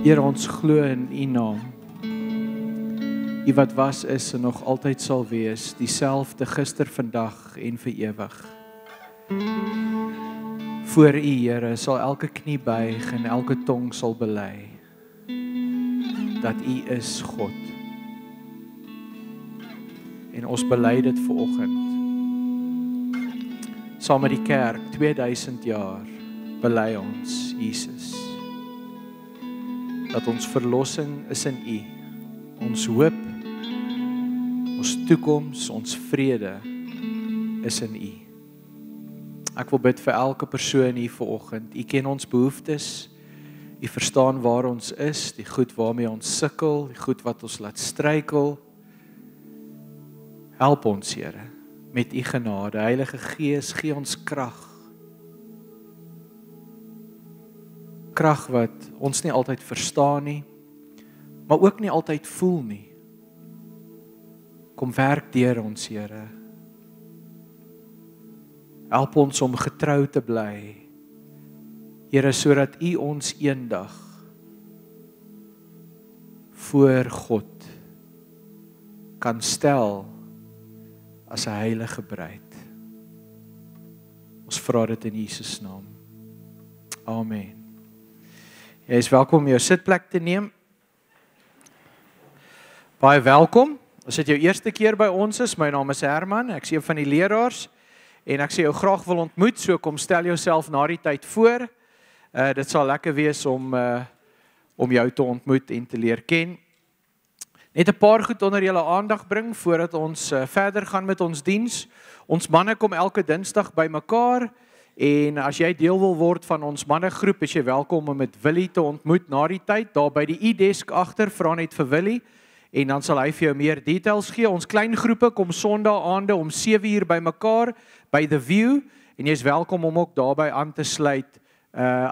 Here, ons glo in U naam. U wat was, is en nog altyd sal wees, dieselfde gister, vandag en vir ewig. Voor U, Here, sal elke knie buig en elke tong sal bely dat U is God. En ons bely dit vanoggend. Saam met die kerk, 2000 jaar, bely ons Jesus. Dat ons verlossing is in U. Ons hoop, ons toekoms, ons vrede is in U. Ek wil bid vir elke persoon hier vanoggend. U ken ons behoeftes. U verstaan waar ons is, die goed waarmee ons sukkel, die goed wat ons laat struikel. Help ons, Here, met U genade. Heilige Gees, gee ons krag. Krag wat ons nie altyd verstaan nie, maar ook nie altyd voel nie. Kom werk deur ons, Here. Help ons om getrou te bly, Here, sodat U ons eendag voor God kan stel as 'n heilige bruid. Ons vra dit in Jesus naam. Amen. Jy is welkom om jou sitplek te neem. Baie welkom. As dit jou eerste keer by ons is, my naam is Herman, ek is een van die leraars en ek sê jou graag wil ontmoet, so kom stel jouself na die tyd voor. Dit sal lekker wees om jou te ontmoet en te leer ken. Net 'n paar goed onder julle aandag bring voordat ons verder gaan met ons diens. Ons manne kom elke Dinsdag by mekaar en as jy deel wil word van ons mannegroep, is jy welkom om met Willie te ontmoet na die tyd, daar by die e-desk agter, vra net vir Willie en dan sal hy vir jou meer details gee. Ons klein groepe kom Sondae-aande om 7:00 by mekaar by The View en jy is welkom om ook daarby aan te sluit.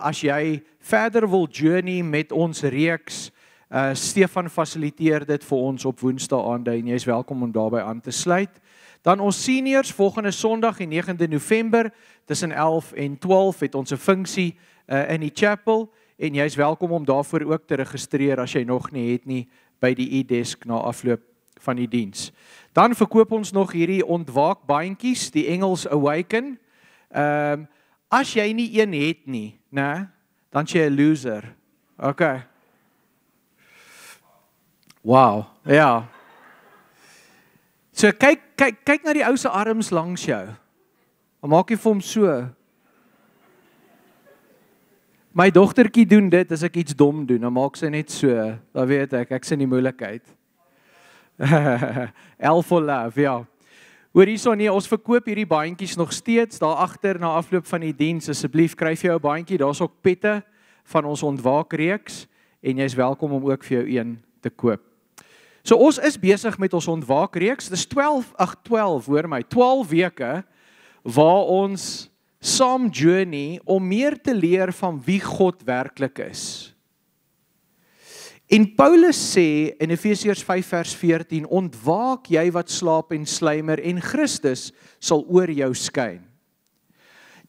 As jy verder wil journey met ons reeks, Stefan fasiliteer dit vir ons op Woensdae-aande en jy is welkom om daarby aan te sluit. Dan ons seniors, volgende Sondag, die 9de November, tussen 11 en 12 het ons 'n funksie in die chapel en jy is welkom om daarvoor ook te registreer as jy nog nie het nie by die e-desk na afloop van die diens. Dan verkoop ons nog hierdie ontwaakbandjies, die Engels Awaken. As jy nie een het nie, né, dan is jy 'n loser. Okay. Wow, ja. So kyk na die ou se arms langs jou. Dan maak jy vir hom so. My dogtertjie doen dit as ek iets dom doen, dan maak sy net so. Dan weet ek sien die moeilikheid. L for love, ja. Hoor hierso, nee, ons verkoop hierdie bandjies nog steeds, daar agter na afloop van die diens, asseblief kryf jy jou bandjie, daar's ook pette van ons ontwaakreeks, en jy is welkom om ook vir jou een te koop. So ons is besig met ons ontwaakreeks, dis 12 weke, waar ons saam journey, om meer te leer van wie God werklik is. En Paulus sê in Efesiërs 5 vers 14, ontwaak jy wat slaap en sluimer en Christus sal oor jou skyn.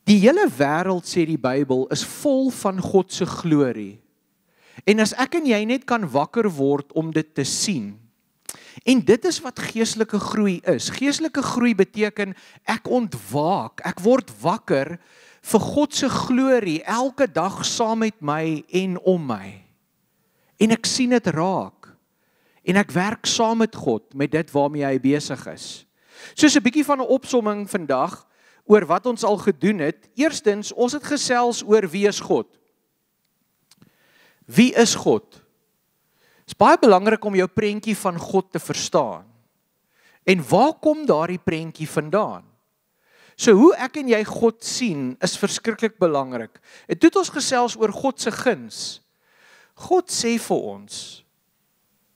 Die hele wêreld, sê die Bybel, is vol van God se glorie. En as ek en jy net kan wakker word om dit te sien, en dit is wat geestelike groei is. Geestelike groei beteken ek ontwaak, ek word wakker vir God se glorie elke dag saam met my en om my. En ek sien dit raak. En ek werk saam met God met dit waarmee hy besig is. Soos 'n bietjie van 'n opsomming vandag oor wat ons al gedoen het. Eerstens, ons het gesels oor wie is God. Wie is God? Dit is baie belangrik om jou prentjie van God te verstaan. En waar kom daardie prentjie vandaan? So hoe ek en jy God sien is verskriklik belangrik. En toe het ons gesels oor God se guns. God sê vir ons,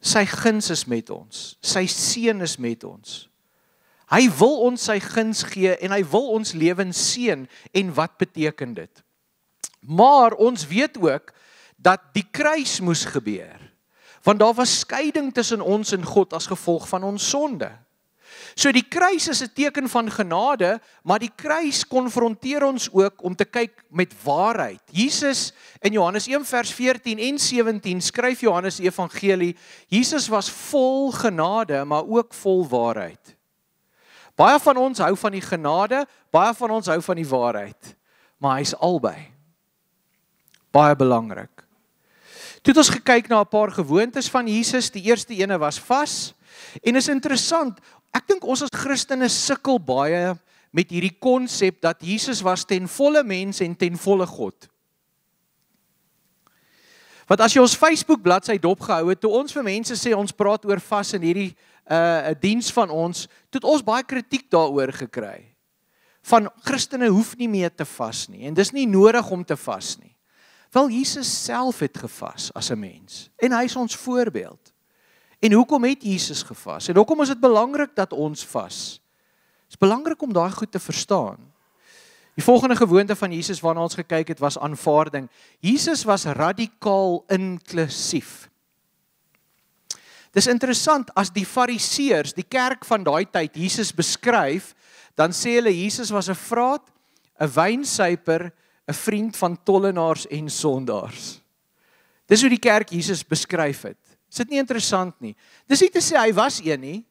sy guns is met ons, sy seën is met ons. Hy wil ons sy guns gee en hy wil ons lewens seën. En wat beteken dit? Maar ons weet ook dat die kruis moes gebeur. Want daar was skeiding tussen ons en God as gevolg van ons sonde. So die kruis is 'n teken van genade, maar die kruis konfronteer ons ook om te kyk met waarheid. Jesus in Johannes 1 vers 14 en 17 skryf Johannes die evangelie, Jesus was vol genade, maar ook vol waarheid. Baie van ons hou van die genade, baie van ons hou van die waarheid, maar hy's albei. Baie belangrik. Toe het ons gekyk na 'n paar gewoontes van Jesus, die eerste ene was vas, en is interessant, ek dink ons as Christene sukkel baie met hierdie konsep dat Jesus was ten volle mens en ten volle God. Want as jy ons Facebook bladsy dopgehou het, toe ons vir mense sê ons praat oor vas in hierdie diens van ons, toe het ons baie kritiek daaroor gekry. Van Christene hoef nie meer te vas nie, en dis nie nodig om te vas nie. Wel, Jesus self het gevas as 'n mens, en hy is ons voorbeeld. En hoekom het Jesus gevas? En hoekom is dit belangrik dat ons vas? Dit is belangrik om daai goed te verstaan. Die volgende gewoonte van Jesus waarna ons gekyk het, was aanvaarding. Jesus was radikaal inklusief. Dis interessant, as die fariseërs, die kerk van daai tyd, Jesus beskryf, dan sê hulle, Jesus was 'n vraat, 'n wynsuiper, 'n vriend van tollenaars en sondaars. Dis hoe die kerk Jesus beskryf het. Is dit nie interessant nie? Dis nie te sê hy was een nie,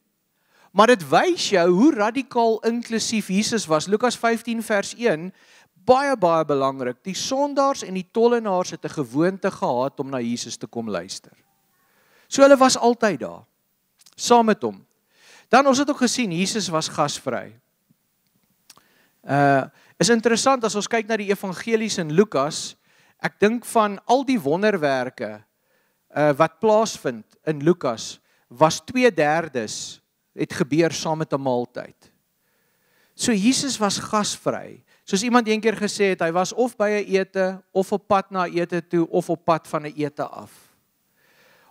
maar dit wys jou hoe radikaal inklusief Jesus was. Lukas 15 vers 1, baie belangrik. Die sondaars en die tollenaars het 'n gewoonte gehad om na Jesus te kom luister. So hulle was altyd daar, saam met hom. Dan ons het ook gesien, Jesus was gasvry. Is interessant as ons kyk na die evangelies in Lukas, ek dink van al die wonderwerke wat plaasvind in Lukas, was 2/3 het gebeur saam met 'n maaltyd. So Jesus was gasvry. Soos iemand eendag gesê het, hy was of by 'n ete, of op pad na ete toe, of op pad van 'n ete af.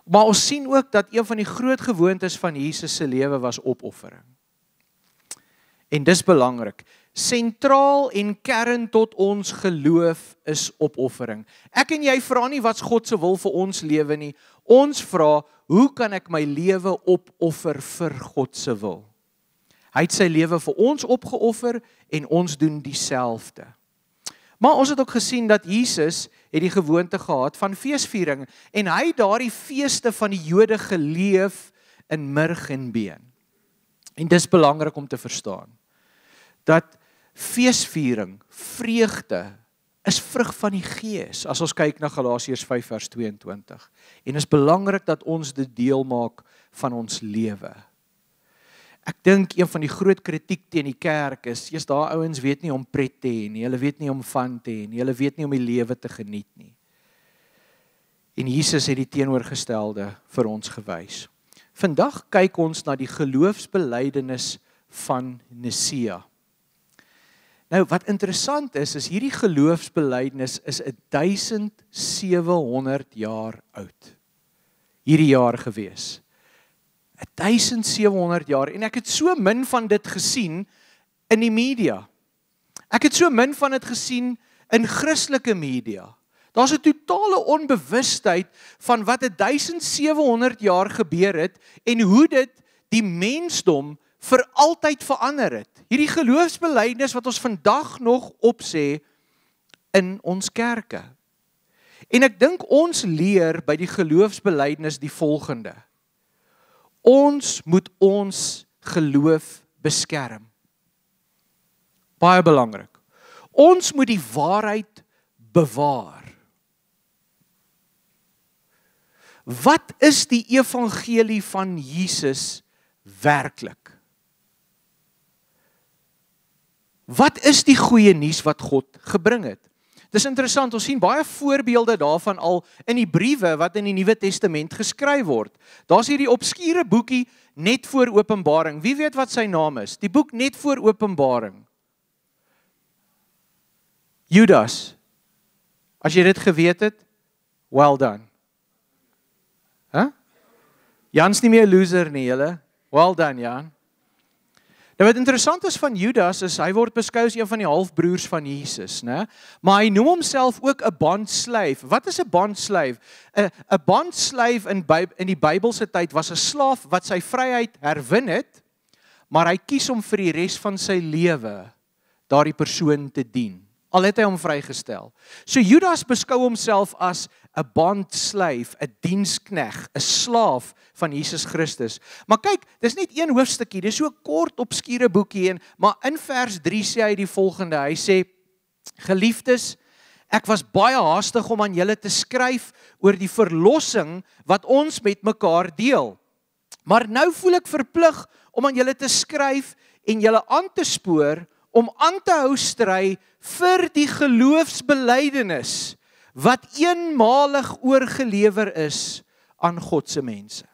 Maar ons sien ook dat een van die groot gewoontes van Jesus se lewe was opoffering. En dis belangrik. Sentraal en kern tot ons geloof is opoffering. Ek en jy vra nie wat's God se wil vir ons lewe nie. Ons vra, hoe kan ek my lewe opoffer vir God se wil? Hy het sy lewe vir ons opgeoffer en ons doen dieselfde. Maar ons het ook gesien dat Jesus het die gewoonte gehad van feesviering en hy het daardie feeste van die Jode geleef in murg en been. En dis belangrik om te verstaan dat feesviering, vreugde, is vrug van die Gees, as ons kyk na Galasiërs 5 vers 22. En is belangrik dat ons dit deel maak van ons lewe. Ek dink een van die groot kritiek teen die kerk is, daar ouens weet nie om pret te hê nie, hulle weet nie om fun te hê nie, hulle weet nie om die lewe te geniet nie. En Jesus het die teenoorgestelde vir ons gewys. Vandag kyk ons na die geloofsbelydenis van Nisea. Nou, wat interessant is hierdie geloofsbelydenis is 1700 jaar oud. Hierdie jaar gewees. 1700 jaar. En ek het so min van dit gesien in die media. Ek het so min van dit gesien in Christelike media. Daar's 'n totale onbewustheid van wat 1700 jaar gebeur het en hoe dit die mensdom vir altyd verander het. Hierdie geloofsbelydenis wat ons vandag nog opsê in ons kerke. En ek dink ons leer by die geloofsbelydenis die volgende. Ons moet ons geloof beskerm. Baie belangrik. Ons moet die waarheid bewaar. Wat is die evangelie van Jesus werklik? Wat is die goeie nuus wat God gebring het? Dis interessant, ons sien baie voorbeelde daarvan al in die briewe wat in die Nuwe Testament geskryf word. Daar's hierdie obskure boekie net voor Openbaring. Wie weet wat sy naam is? Die boek net voor Openbaring. Judas. As jy dit geweet het, well done. Jan's nie meer 'n loser nie, julle. Well done, Jan. Nou wat interessant is van Judas is, hy word beskou as een van die halfbroers van Jesus, né? Maar hy noem homself ook 'n bondslaaf. Wat is 'n bondslaaf? 'n bondslaaf in die Bybelse tyd was 'n slaaf wat sy vryheid herwin het, maar hy kies om vir die res van sy lewe daardie persoon te dien. Al het hy hom vrygestel. So Judas beskou homself as 'n bondslave, 'n dienskneg, 'n slaaf van Jesus Christus. Maar kyk, dis net een hoofstukkie, dis so 'n kort obskure boekie, maar in vers 3 sê hy die volgende, hy sê, geliefdes, ek was baie haastig om aan julle te skryf oor die verlossing wat ons met mekaar deel. Maar nou voel ek verplig om aan julle te skryf en julle aan te spoor om aan te hou stry vir die geloofsbelydenis wat eenmalig oorgelewer is aan God se mense.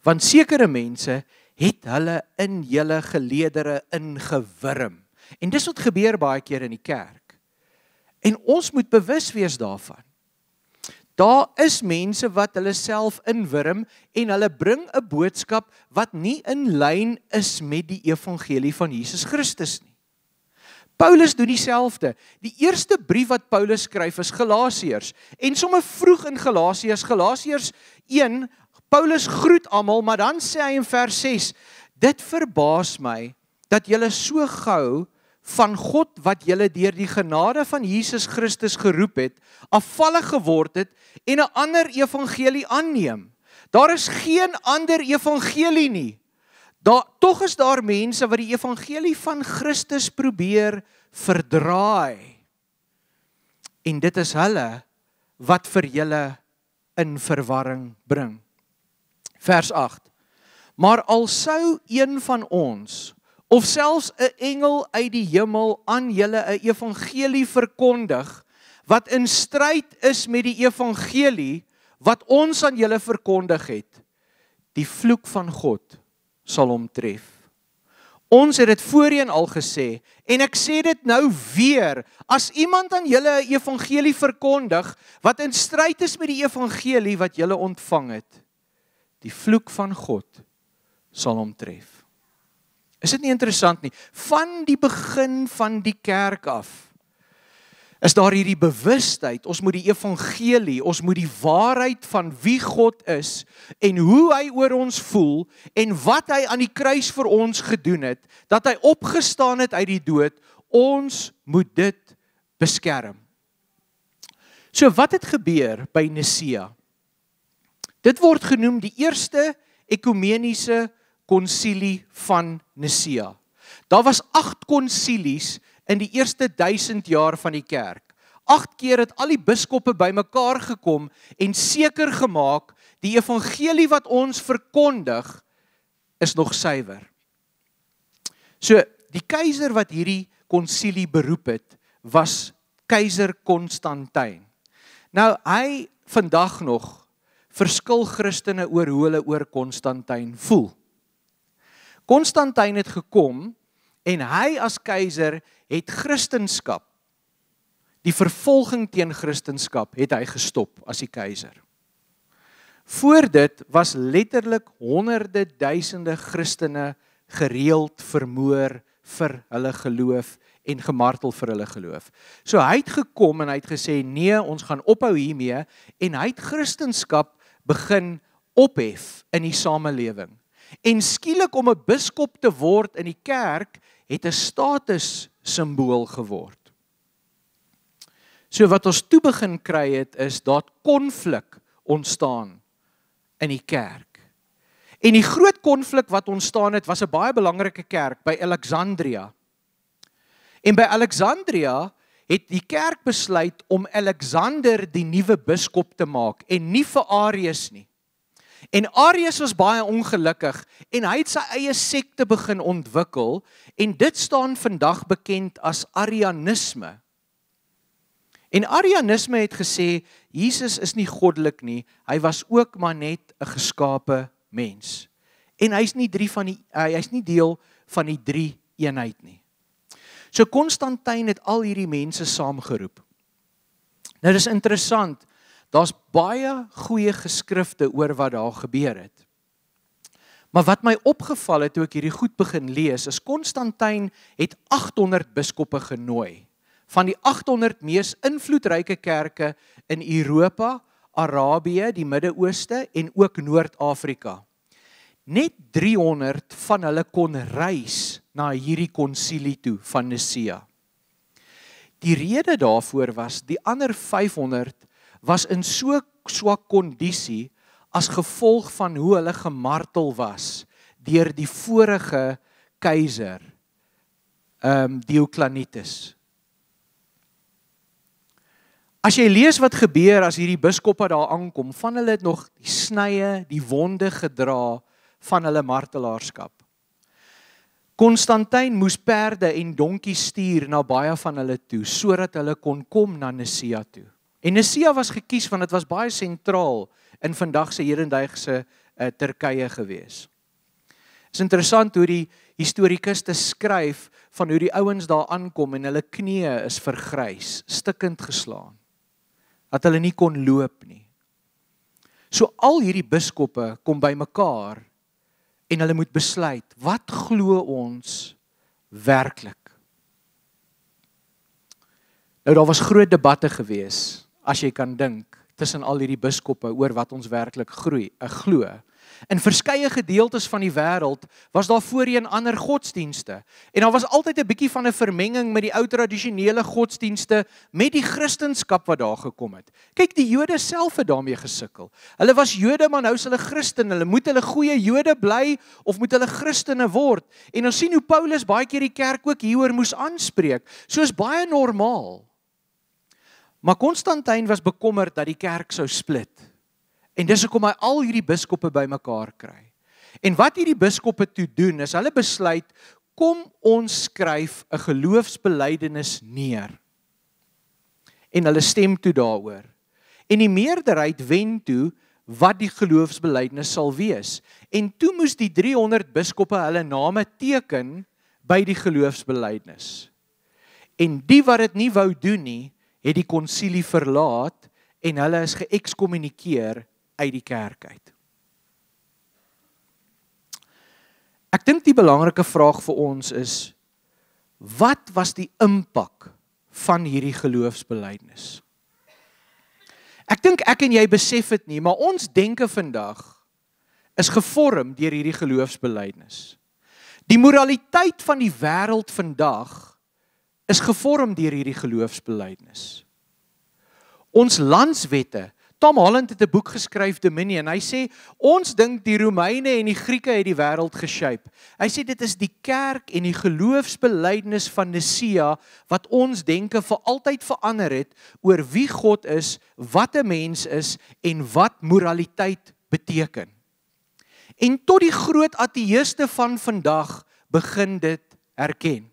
Want sekere mense het hulle in julle geleedere ingewurm. En dis wat gebeur baie keer in die kerk. En ons moet bewus wees daarvan. Daar is mense wat hulle self inwurm en hulle bring 'n boodskap wat nie in lyn is met die evangelie van Jesus Christus nie. Paulus doen dieselfde. Die eerste brief wat Paulus skryf is Galasiërs. En sommer vroeg in Galasiërs 1, Paulus groet almal, maar dan sê hy in vers 6, dit verbaas my dat julle so gou van God wat julle deur die genade van Jesus Christus geroep het, afvallig geword het en 'n ander evangelie aanneem. Daar is geen ander evangelie nie. Tog is daar mense wat die evangelie van Christus probeer verdraai. En dit is hulle wat vir julle in verwarring bring. Vers 8. Maar al sou een van ons, of selfs 'n engel uit die hemel aan julle 'n evangelie verkondig, wat in stryd is met die evangelie, wat ons aan julle verkondig het, die vloek van God sal hom tref. Ons het dit voorheen al gesê, en ek sê dit nou weer, as iemand aan julle 'n evangelie verkondig, wat in stryd is met die evangelie wat julle ontvang het, die vloek van God sal hom tref. Is dit nie interessant nie? Van die begin van die kerk af, is daar hierdie bewustheid, ons moet die evangelie, ons moet die waarheid van wie God is, en hoe hy oor ons voel, en wat hy aan die kruis vir ons gedoen het, dat hy opgestaan het uit die dood, ons moet dit beskerm. So wat het gebeur by Nicea? Dit word genoem die eerste ekumeniese konsilie van Nicea. Daar was 8 konsilies in die eerste 1000 jaar van die kerk. 8 keer het al die biskoppe bymekaar gekom en seker gemaak, die evangelie wat ons verkondig, is nog suiwer. So, die keiser wat hierdie konsilie beroep het, was keiser Konstantin. Nou, hy vandag nog verskil Christene oor hoe hulle oor Konstantin voel. Konstantin het gekom en hy as keiser het Christenskap, die vervolging teen Christenskap, het hy gestop as die keiser. Voor dit was letterlik honderde duisende Christene gereeld vermoor vir hulle geloof en gemartel vir hulle geloof. So hy het gekom en hy het gesê, nee, ons gaan ophou hiermee, en hy het Christenskap begin ophef in die samelewing. En skielik om 'n biskop te word in die kerk, het 'n statussimbool geword. So wat ons toe begin kry het, is dat konflik ontstaan in die kerk. En die groot konflik wat ontstaan het, was 'n baie belangrike kerk by Alexandria. En by Alexandria het die kerk besluit om Alexander die nuwe biskop te maak, en nie vir Arius nie. En Arius was baie ongelukkig, en hy het sy eie sekte begin ontwikkel, en dit staan vandag bekend as Arianisme. En Arianisme het gesê, Jesus is nie goddelik nie, hy was ook maar net 'n geskape mens. En hy is nie deel van die 3 eenheid nie. So Konstantin het al hierdie mense saamgeroep. Nou dis interessant, daar's baie goeie geskrifte oor wat daar gebeur het. Maar wat my opgeval het toe ek hierdie goed begin lees, is Konstantin het 800 biskoppe genooi. Van die 800 mees invloedryke kerke in Europa, Arabië, die Midde-Ooste en ook Noord-Afrika. net 300 van hulle kon reis na hierdie konsilie toe van Nicea. Die rede daarvoor was, die ander 500 was in so swak kondisie as gevolg van hoe hulle gemartel was deur die vorige keiser, Diocletianus. As jy lees wat gebeur as hierdie biskoppe daar aankom, van hulle het nog die snye, die wonde gedra van hulle martelaarskap. Konstantin moes perde en donkies stuur na baie van hulle toe, sodat hulle kon kom na Nicea toe. En Nicea was gekies want dit was baie sentraal in vandag se hedendaagse Turkye gewees. Het is interessant hoe die historikuste skryf van hoe die ouens daar aankom en hulle knieë is vergrys, stikkend geslaan. Dat hulle nie kon loop nie. So al hierdie biskoppe kom by mekaar en hulle moet besluit, wat glo ons werklik? Nou daar was groot debatte gewees, as jy kan dink, tussen al hierdie biskoppe oor wat ons werklik glo. In verskeie gedeeltes van die wêreld was daar voorheen ander godsdienste en daar was altyd 'n bietjie van 'n vermenging met die ou tradisionele godsdienste met die Christendom wat daar gekom het. Kyk, die Jode self het daarmee gesukkel. Hulle was Jode, maar nou is hulle Christen. Hulle moet hulle goeie Jode bly of moet hulle Christene word? En ons sien hoe Paulus baie keer die kerk ook hieroor moes aanspreek. So is baie normaal. Maar Konstantin was bekommerd dat die kerk sou split. En dis hoekom hy al hierdie biskoppe bymekaar kry. En wat hierdie biskoppe toe doen, is hulle besluit, kom ons skryf 'n geloofsbelydenis neer. En hulle stem toe daaroor. En die meerderheid wen toe wat die geloofsbelydenis sal wees. En toe moes die 300 biskoppe hulle name teken by die geloofsbelydenis. En die wat dit nie wou doen nie, het die konsilie verlaat en hulle is geëkskommunikeer uit die kerk uit. Ek dink die belangrike vraag vir ons is, wat was die impak van hierdie geloofsbelydenis? Ek dink ek en jy besef dit nie, maar ons denke vandag is gevorm deur hierdie geloofsbelydenis. Die moraliteit van die wêreld vandag is gevorm deur hierdie geloofsbelydenis. Ons landswette, Tom Holland het 'n boek geskryf, Dominion, hy sê, ons dink die Romeine en die Grieke het die wêreld geshape. Hy sê, dit is die kerk en die geloofsbelydenis van Nicea, wat ons denke vir altyd verander het, oor wie God is, wat 'n mens is, en wat moraliteit beteken. En tot die groot ateïste van vandag begin dit erken.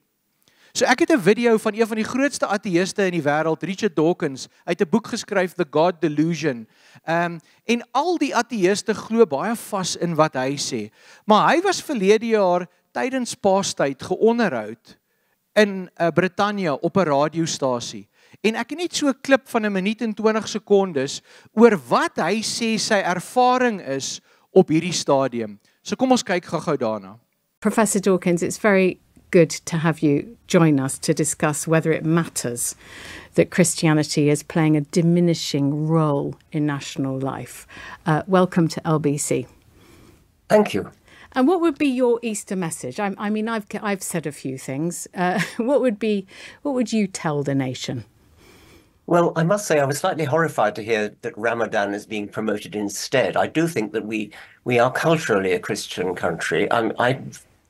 So ek het 'n video van een van die grootste ateïste in die wêreld, Richard Dawkins, uit 'n boek geskryf, The God Delusion. En al die ateïste glo baie vas in wat hy sê. Maar hy was verlede jaar tydens Paastyd geonderhoud in Brittanje op 'n radiostasie. En ek het net so 'n klip van 1 minuut en 20 sekondes oor wat hy sê sy ervaring is op hierdie stadium. So kom ons kyk gou-gou daarna. Professor Dawkins, it's very good to have you join us to discuss whether it matters that Christianity is playing a diminishing role in national life. Welcome to LBC. Thank you. And what would be your Easter message? I mean, I've said a few things. What would you tell the nation? Well, I must say I was slightly horrified to hear that Ramadan is being promoted instead. I do think that we are culturally a Christian country. I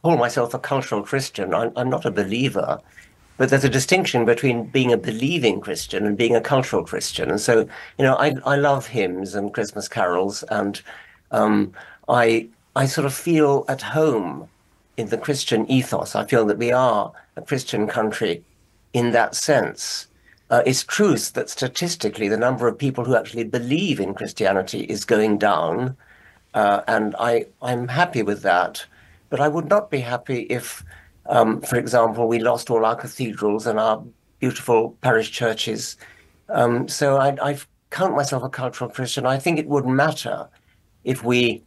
call myself a cultural Christian. I'm not a believer, but there's a distinction between being a believing Christian and being a cultural Christian. And so, I love hymns and Christmas carols, and I sort of feel at home in the Christian ethos. I feel that we are a Christian country in that sense. It's true that statistically the number of people who actually believe in Christianity is going down, and I'm happy with that. But I would not be happy if, for example, we lost all our cathedrals and our beautiful parish churches. So I count myself a cultural Christian. I think it would matter if we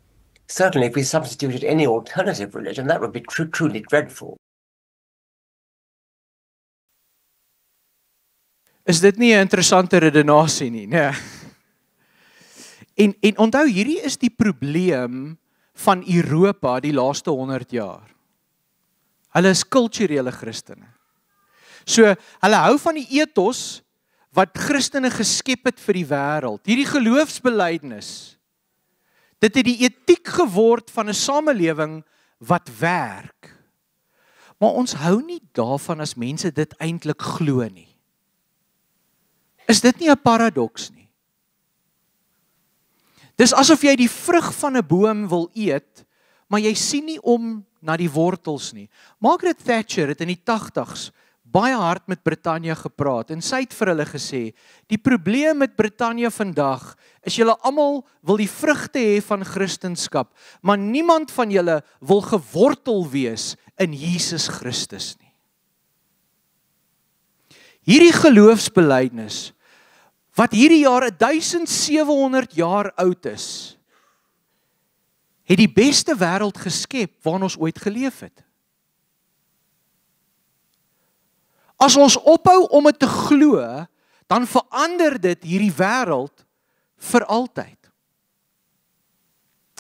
substituted any alternative religion. That would be truly dreadful. Is dit nie 'n interessante redenasie nie, nee. En onthou, hierdie is die probleem van Europa die laaste 100 jaar. Hulle is kulturele Christene. So, hulle hou van die ethos wat Christene geskep het vir die wêreld. Hierdie geloofsbelydenis. Dit het die etiek geword van 'n samelewing wat werk. Maar ons hou nie daarvan as mense dit eintlik glo nie. Is dit nie 'n paradoks nie? Dis asof jy die vrug van 'n boom wil eet, maar jy sien nie om na die wortels nie. Margaret Thatcher het in die 80's baie hard met Brittanje gepraat en sy het vir hulle gesê, die probleem met Brittanje vandag is julle almal wil die vrugte hê van Christendom, maar niemand van julle wil gewortel wees in Jesus Christus nie. Hierdie geloofsbelydenis wat hierdie jaar 1700 jaar oud is, het die beste wêreld geskep waarin ons ooit geleef het. As ons ophou om dit te glo, dan verander dit hierdie wêreld vir altyd.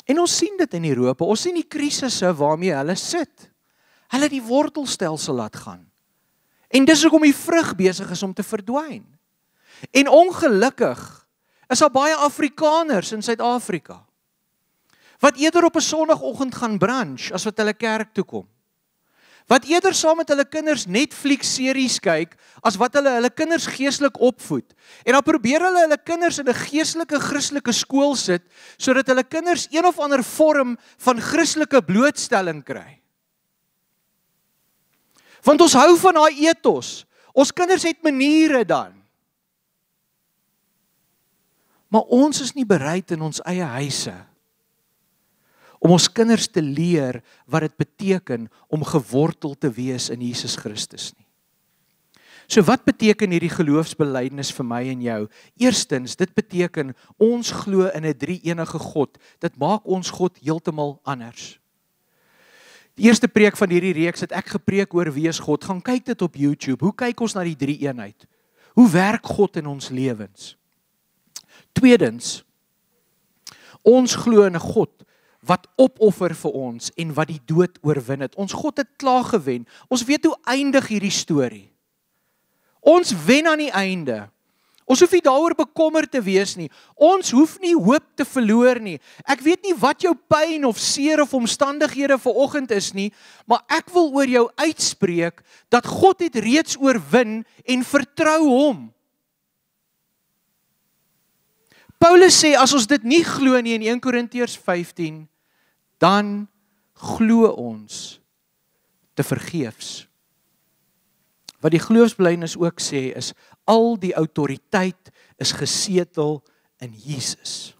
En ons sien dit in Europa, ons sien die krisisse waarmee hulle sit. Hulle het die wortelstelsel laat gaan. En dis hoekom die vrug besig is om te verdwyn. En ongelukkig is daar baie Afrikaners in Suid-Afrika wat eerder op 'n Sondagoggend gaan brunch as wat hulle kerk toe kom. Wat eerder saam met hulle kinders Netflix-series kyk as wat hulle kinders geestelik opvoed. En dan probeer hulle kinders in 'n geestelike Christelike skool sit sodat hulle kinders een of ander vorm van Christelike blootstelling kry. Want ons hou van daai ethos. Ons kinders het maniere dan. Maar ons is nie bereid in ons eie huise om ons kinders te leer wat dit beteken om gewortel te wees in Jesus Christus nie. So wat beteken hierdie geloofsbelydenis vir my en jou? Eerstens, dit beteken ons glo in 'n drie-enige God. Dit maak ons God heeltemal anders. Die eerste preek van hierdie reeks het ek gepreek oor wie is God. Gaan kyk dit op YouTube. Hoe kyk ons na die drie-eenheid? Hoe werk God in ons lewens? Tweedens, ons glo in 'n God wat opoffer vir ons en wat die dood oorwin het. Ons God het klaar gewen. Ons weet hoe eindig hierdie storie. Ons wen aan die einde. Ons hoef nie daaroor bekommerd te wees nie. Ons hoef nie hoop te verloor nie. Ek weet nie wat jou pyn of seer of omstandighede vanoggend is nie, maar ek wil oor jou uitspreek dat God het reeds oorwin en vertrou hom. Paulus sê, as ons dit nie glo nie in 1 Korintiërs 15, dan glo ons te vergeefs. Wat die geloofsbelydenis ook sê is, al die autoriteit is gesetel in Jesus.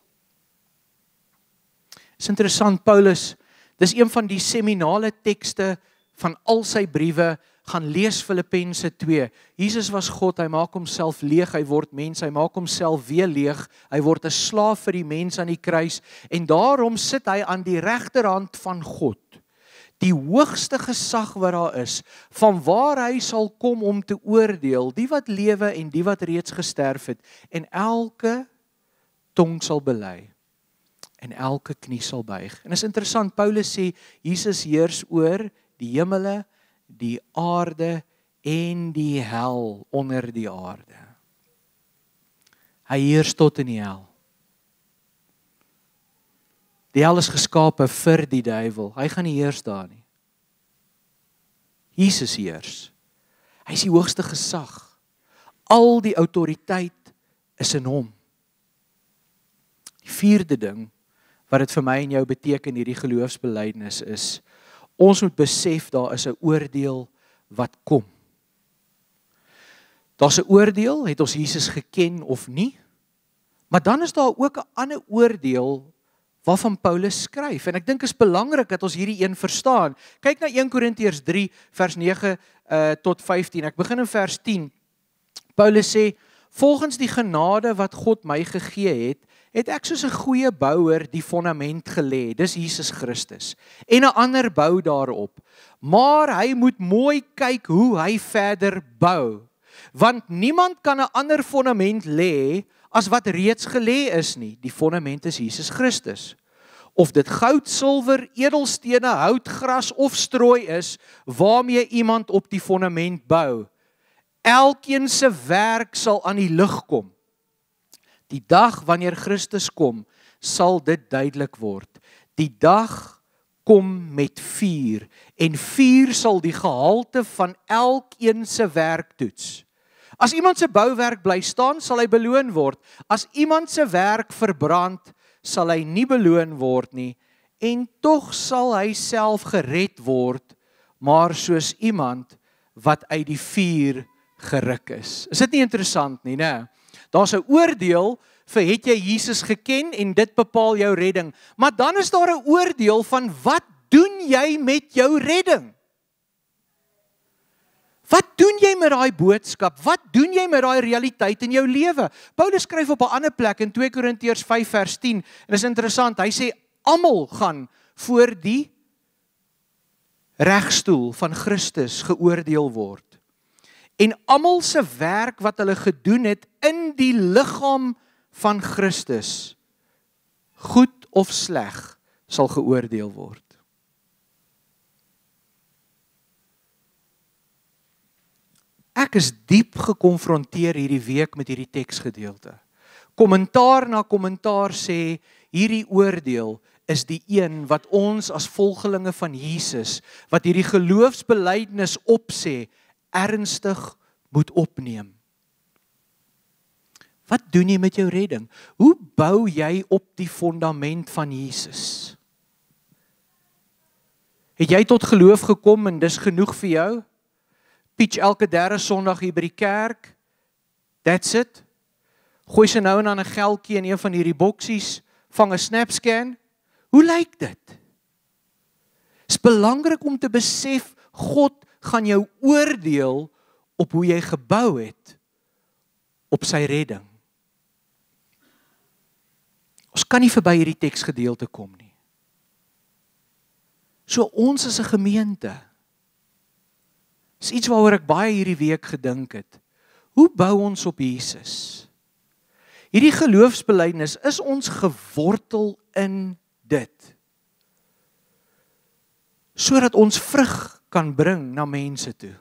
Is interessant, Paulus, dis een van die seminale tekste van al sy briewe, gaan lees Filippense 2. Jesus was God, hy maak homself leeg, hy word mens, hy maak homself weer leeg, hy word 'n slaaf vir die mens aan die kruis, en daarom sit hy aan die regterhand van God. Die hoogste gesag wat daar is, van waar hy sal kom om te oordeel, die wat lewe en die wat reeds gesterf het, en elke tong sal bely, en elke knie sal buig. En is interessant, Paulus sê, Jesus heers oor die hemele, die aarde en die hel onder die aarde. Hy heers tot in die hel. Die hel is geskape vir die duiwel. Hy gaan nie heers daar nie. Jesus heers. Hy is die hoogste gesag. Al die autoriteit is in hom. Die vierde ding wat dit vir my en jou beteken hierdie geloofsbelydenis is, ons moet besef daar is 'n oordeel wat kom. Daar's 'n oordeel, het ons Jesus geken of nie? Maar dan is daar ook 'n ander oordeel waarvan Paulus skryf. En ek dink is belangrik dat ons hierdie een verstaan. Kyk na 1 Korintiërs 3 vers 9 tot 15. Ek begin in vers 10. Paulus sê, volgens die genade wat God my gegee het ek soos 'n goeie bouer die fondament gelê, dis Jesus Christus, en 'n ander bou daarop. Maar hy moet mooi kyk hoe hy verder bou, want niemand kan 'n ander fondament lê as wat reeds gelê is nie. Die fondament is Jesus Christus. of dit goud, silwer, edelstene, hout, gras of strooi is, waarmee iemand op die fondament bou. Elkeen se werk sal aan die lig kom. Die dag wanneer Christus kom, sal dit duidelik word. Die dag kom met vuur, en vuur sal die gehalte van elkeen se werk toets. As iemand se bouwerk bly staan, sal hy beloon word. As iemand se werk verbrand, sal hy nie beloon word nie, en tog sal hy self gered word, maar soos iemand wat uit die vuur geruk is. Is dit nie interessant nie, né? Daar's 'n oordeel vir het jy Jesus geken en dit bepaal jou redding. Maar dan is daar 'n oordeel van wat doen jy met jou redding? Wat doen jy met daai boodskap? Wat doen jy met daai realiteit in jou lewe? Paulus skryf op 'n ander plek in 2 Korintiërs 5 vers 10. En dis interessant, hy sê almal gaan voor die regstoel van Christus geoordeel word. En almal se werk wat hulle gedoen het in die liggaam van Christus, goed of sleg, sal geoordeel word. Ek is diep gekonfronteer hierdie week met hierdie teksgedeelte. Kommentaar na kommentaar sê, hierdie oordeel is die een wat ons as volgelinge van Jesus, wat hierdie geloofsbelydenis opsê, ernstig moet opneem. Wat doen jy met jou redding? Hoe bou jy op die fondament van Jesus? Het jy tot geloof gekom en dis genoeg vir jou? Pitch elke derde Sondag hier by die kerk. That's it. Gooi se nou en dan 'n geldjie in een van hierdie boksies, vang 'n snapscan. Hoe lyk dit? Dit is belangrik om te besef, God gaan jou oordeel op hoe jy gebou het op sy redding. Ons kan nie verby hierdie teksgedeelte kom nie. So ons is 'n gemeente. Dis iets waaroor ek baie hierdie week gedink het. Hoe bou ons op Jesus? Hierdie geloofsbelydenis, is ons gewortel in dit? Sodat ons vrug kan bring na mense toe.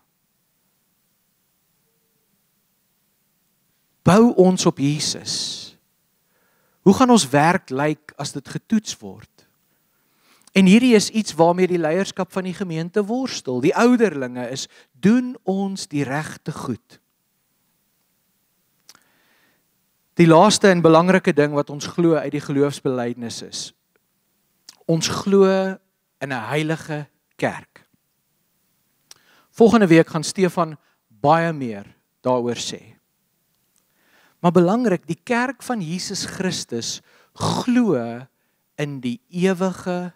Bou ons op Jesus? Hoe gaan ons werk lyk as dit getoets word? En hierdie is iets waarmee die leierskap van die gemeente worstel. Die ouderlinge is, doen ons die regte goed? Die laaste en belangrike ding wat ons glo uit die geloofsbelydenis is, ons glo in 'n heilige kerk. Volgende week gaan Stefan baie meer daaroor sê. Maar belangrik, die kerk van Jesus Christus glo in die ewige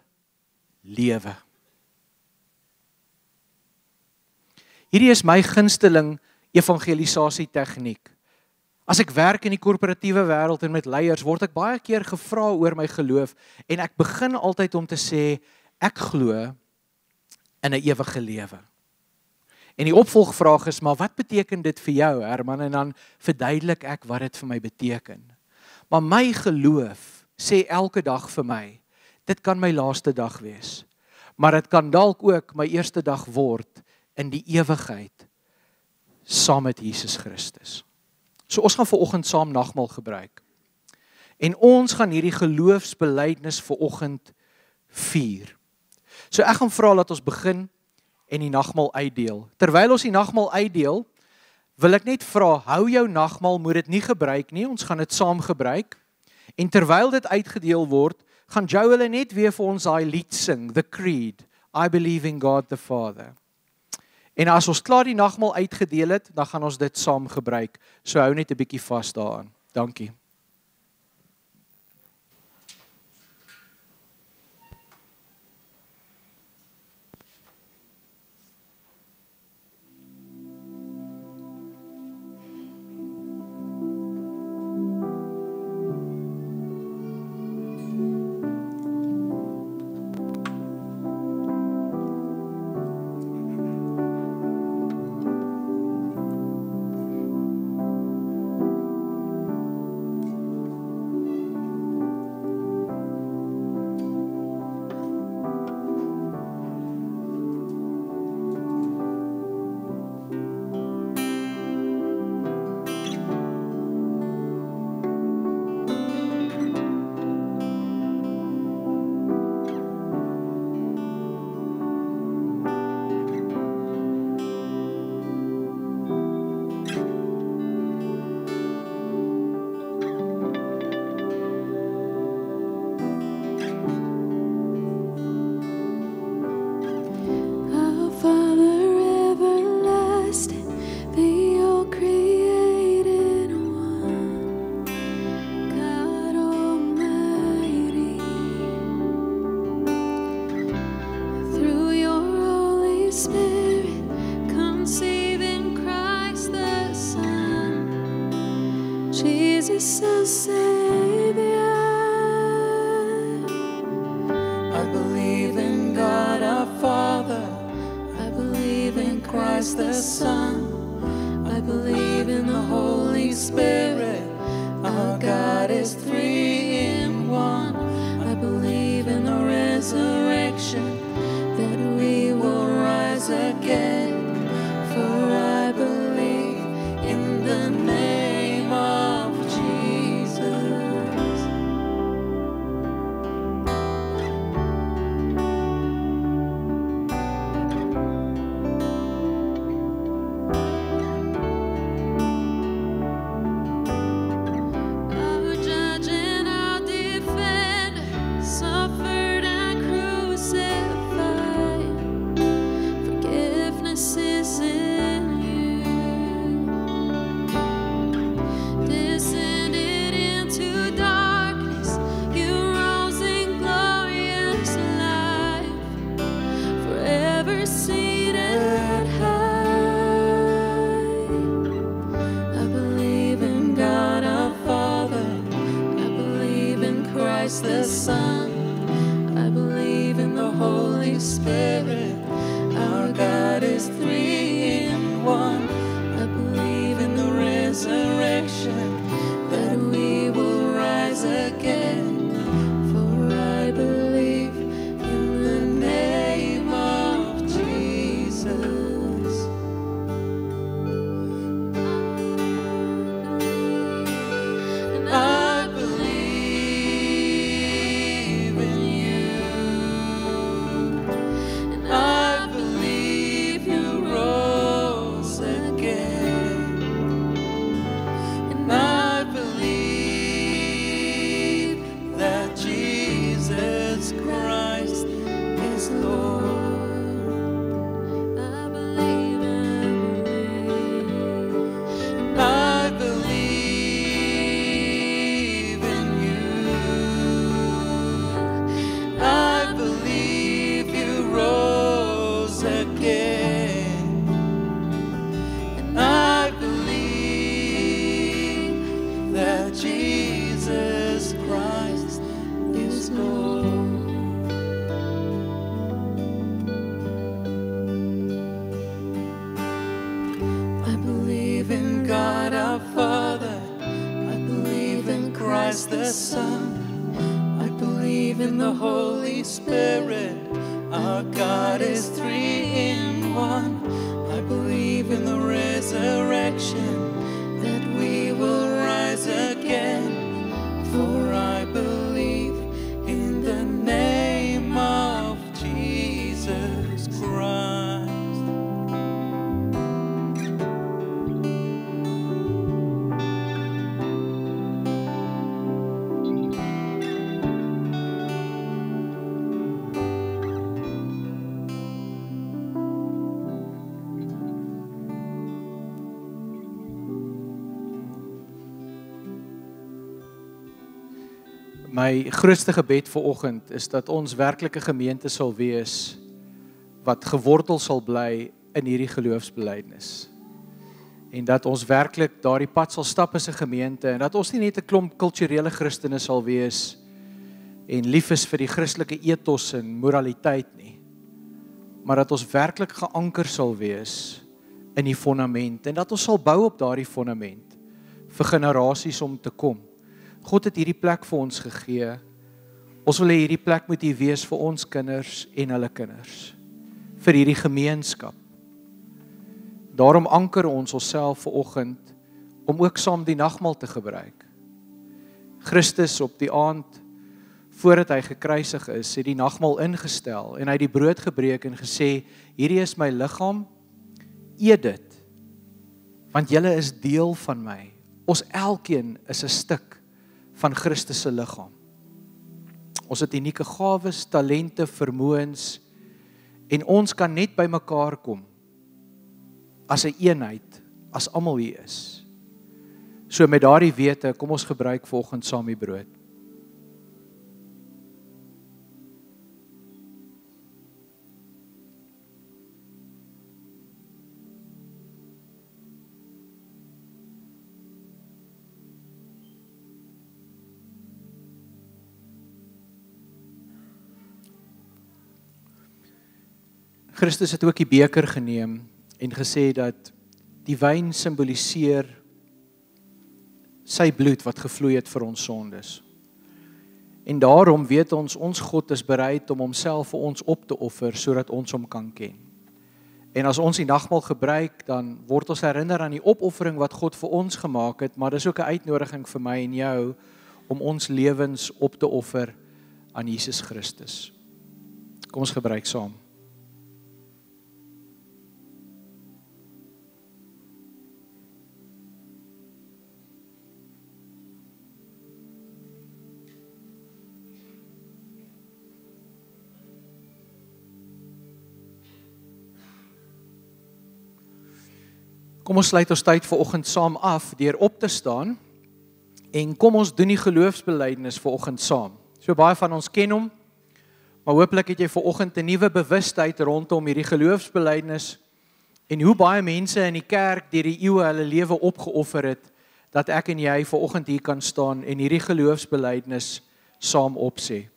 lewe. Hierdie is my gunsteling evangelisasie tegniek. As ek werk in die korporatiewe wêreld en met leiers, word ek baie keer gevra oor my geloof en ek begin altyd om te sê, ek glo in 'n ewige lewe. En die opvolgvraag is, maar wat beteken dit vir jou, Herman? En dan verduidelik ek wat dit vir my beteken. Maar my geloof sê elke dag vir my, dit kan my laaste dag wees. Maar dit kan dalk ook my eerste dag word in die ewigheid saam met Jesus Christus. So ons gaan vanoggend saam nagmaal gebruik. En ons gaan hierdie geloofsbelydenis vanoggend vier. So ek gaan vra dat ons begin en die nagmaal uitdeel. Terwyl ons die nagmaal uitdeel, wil ek net vra, hou jou nagmaal, moet dit nie gebruik nie, ons gaan dit saam gebruik. En terwyl dit uitgedeel word, gaan Joel net weer vir ons daai lied sing, The Creed, I Believe in God the Father. En as ons klaar die nagmaal uitgedeel het, dan gaan ons dit saam gebruik. So hou net 'n bietjie vas daaraan. Dankie. Christ the Son. I believe in the Holy Spirit. Our God is three in one. I believe in the resurrection, that we will rise again. For I believe in the name of Jesus. Our judge and our defender suffered and crucified. Forgiveness is in you. Descended into darkness, you rose in glorious life, forever seated high. I believe in God our Father. I believe in Christ the Son. I believe in the Holy Spirit. Our God is three in one. I believe in the resurrection, that we will rise again. For I believe in the name of Jesus. And I believe in you. And I believe you rose again. And I believe that Jesus Christ is Lord. I believe, and I believe in you. I believe you rose again. And I believe that Jesus Christ is Lord. I believe in God our Father. I believe in Christ the Son. I believe in the Holy Spirit. Our God is three in one. I believe in the resurrection, that we will rise again. For I believe in the name of Jesus Christ. My grootste gebed vir oggend is dat ons werklike gemeente sal wees wat gewortel sal bly in hierdie geloofsbelijdenis. En dat ons werklik daardie pad sal stap as 'n gemeente en dat ons nie net 'n klomp kulturele Christene sal wees en lief is vir die Christelike ethos en moraliteit nie, maar dat ons werklik geanker sal wees in die fondament en dat ons sal bou op daardie fondament vir generasies om te kom. God het hierdie plek vir ons gegee. Ons wil hê hierdie plek moet hier wees vir ons kinders en hulle kinders, vir hierdie gemeenskap. Daarom anker ons onsself vanoggend om ook saam die nagmaal te gebruik. Christus op die aand voordat hy gekruisig is, het die nagmaal ingestel en hy het die brood gebreek en gesê, hierdie is my liggaam, eet dit, want julle is deel van my. Ons elkeen is 'n stuk van Christus se liggaam. Ons het unieke gawes, talente, vermoëns en ons kan net by mekaar kom as 'n eenheid, as almal hier is. So met daardie wete, kom ons gebruik vanoggend saam die brood. Christus het ook die beker geneem en gesê dat die wyn simboliseer sy bloed wat gevloei het vir ons sondes. En daarom weet ons God is bereid om homself vir ons op te offer, sodat ons hom kan ken. En as ons die nagmaal gebruik, dan word ons herinner aan die opoffering wat God vir ons gemaak het, maar dis ook 'n uitnodiging vir my en jou, om ons lewens op te offer aan Jesus Christus. Kom ons gebruik saam. Kom ons sluit ons tyd vanoggend saam af deur op te staan en kom ons doen die geloofsbelijdenis vanoggend saam. So baie van ons ken hom, maar hopelik het jy vanoggend 'n nuwe bewustheid rondom hierdie geloofsbelijdenis en hoe baie mense in die kerk deur die eeue hulle lewe opgeoffer het, dat ek en jy vanoggend hier kan staan en hierdie geloofsbelijdenis saam opsê.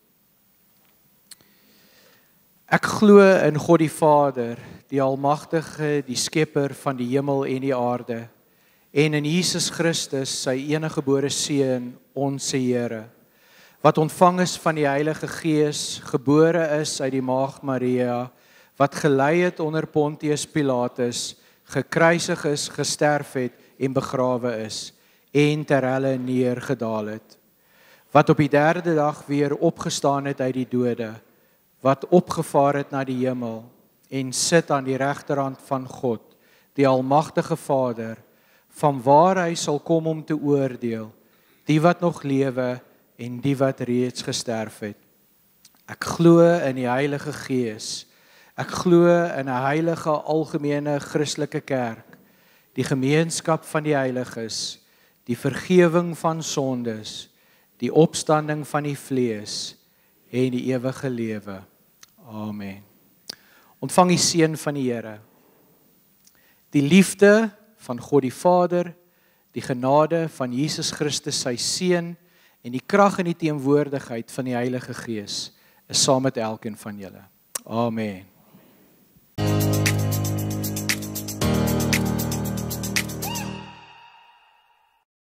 Ek glo in God die Vader, die Almagtige, die Skepper van die hemel en die aarde, en in Jesus Christus, sy eniggebore Seun, ons Here, wat ontvang is van die Heilige Gees, gebore is uit die Maagd Maria, wat gelei het onder Pontius Pilatus, gekruisig is, gesterf het en begrawe is, en ter helle neergedaal het, wat op die 3de dag weer opgestaan het uit die dode, wat opgevaar het na die hemel, en sit aan die regterhand van God, die Almagtige Vader, van waar hy sal kom om te oordeel, die wat nog lewe en die wat reeds gesterf het. Ek glo in die Heilige Gees, ek glo in 'n heilige algemene Christelike kerk, die gemeenskap van die heiliges, die vergewing van sondes, die opstanding van die vlees en die ewige lewe. Amen. Ontvang die seën van die Here. Die liefde van God die Vader, die genade van Jesus Christus sy Seun en die krag en die teenwoordigheid van die Heilige Gees is saam met elkeen van julle. Amen.